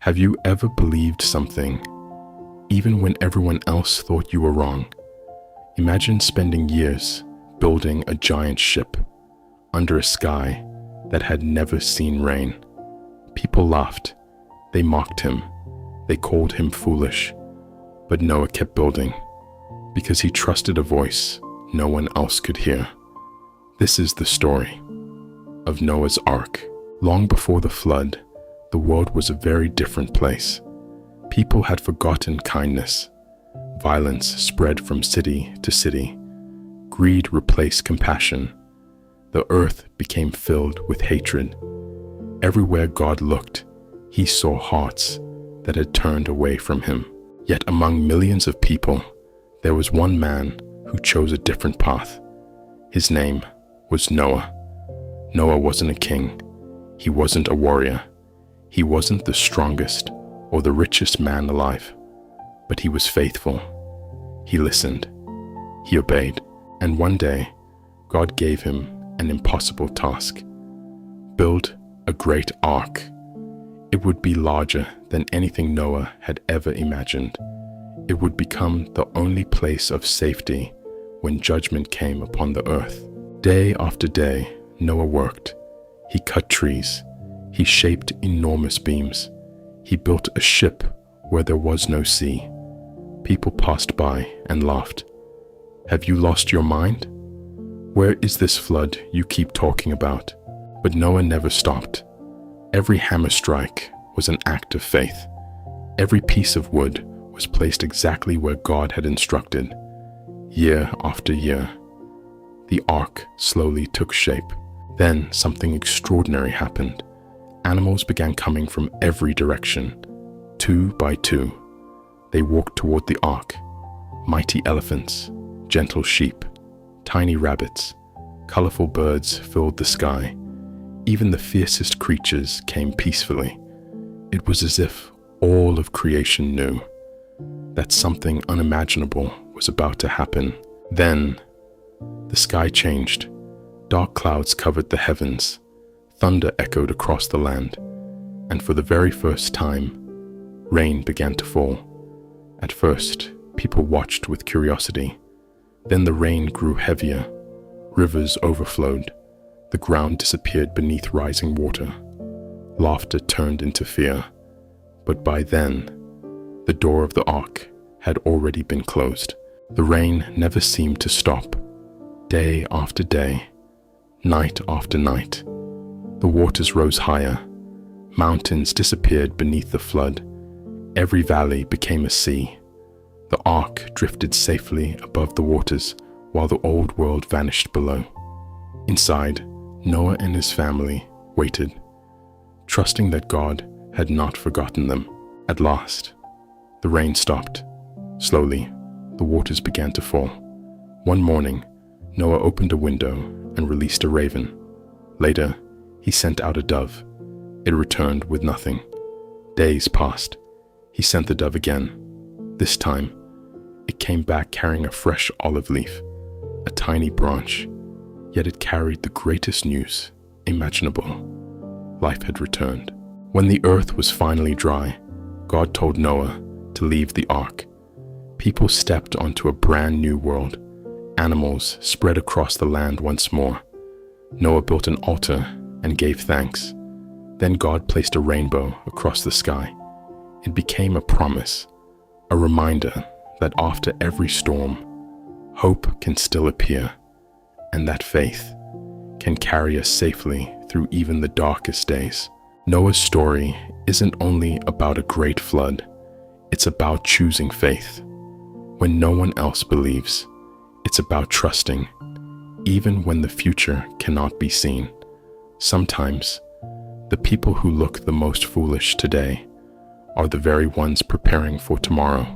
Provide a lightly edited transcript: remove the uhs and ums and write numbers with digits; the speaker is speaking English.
Have you ever believed something, even when everyone else thought you were wrong? Imagine spending years building a giant ship under a sky that had never seen rain. People laughed, they mocked him, they called him foolish, but Noah kept building because he trusted a voice no one else could hear. This is the story of Noah's Ark. Long before the flood, the world was a very different place. People had forgotten kindness. Violence spread from city to city. Greed replaced compassion. The earth became filled with hatred. Everywhere God looked, he saw hearts that had turned away from him. Yet among millions of people, there was one man who chose a different path. His name was Noah. Noah wasn't a king. He wasn't a warrior. He wasn't the strongest or the richest man alive. But he was faithful. He listened. He obeyed. And one day, God gave him an impossible task. Build a great ark. It would be larger than anything Noah had ever imagined. It would become the only place of safety when judgment came upon the earth. Day after day, Noah worked. He cut trees. He shaped enormous beams. He built a ship where there was no sea. People passed by and laughed. Have you lost your mind? Where is this flood you keep talking about? But Noah never stopped. Every hammer strike was an act of faith. Every piece of wood was placed exactly where God had instructed. Year after year, the ark slowly took shape. Then something extraordinary happened. Animals began coming from every direction, 2 by 2. They walked toward the ark. Mighty elephants, gentle sheep, tiny rabbits, colorful birds filled the sky. Even the fiercest creatures came peacefully. It was as if all of creation knew that something unimaginable was about to happen. Then, the sky changed. Dark clouds covered the heavens. Thunder echoed across the land. And for the very first time, rain began to fall. At first, people watched with curiosity. Then the rain grew heavier. Rivers overflowed. The ground disappeared beneath rising water. Laughter turned into fear. But by then, the door of the ark had already been closed. The rain never seemed to stop. Day after day, night after night, the waters rose higher. Mountains disappeared beneath the flood. Every valley became a sea. The ark drifted safely above the waters while the old world vanished below. Inside, Noah and his family waited, trusting that God had not forgotten them. At last, the rain stopped. Slowly, the waters began to fall. One morning, Noah opened a window and released a raven. Later, he sent out a dove. It returned with nothing. Days passed. He sent the dove again. This time, it came back carrying a fresh olive leaf, a tiny branch, yet it carried the greatest news imaginable. Life had returned. When the earth was finally dry, God told Noah to leave the ark. People stepped onto a brand new world. Animals spread across the land once more. Noah built an altar and gave thanks. Then God placed a rainbow across the sky. It became a promise, a reminder that after every storm, hope can still appear, and that faith can carry us safely through even the darkest days. Noah's story isn't only about a great flood, it's about choosing faith. When no one else believes, it's about trusting, even when the future cannot be seen. Sometimes, the people who look the most foolish today are the very ones preparing for tomorrow.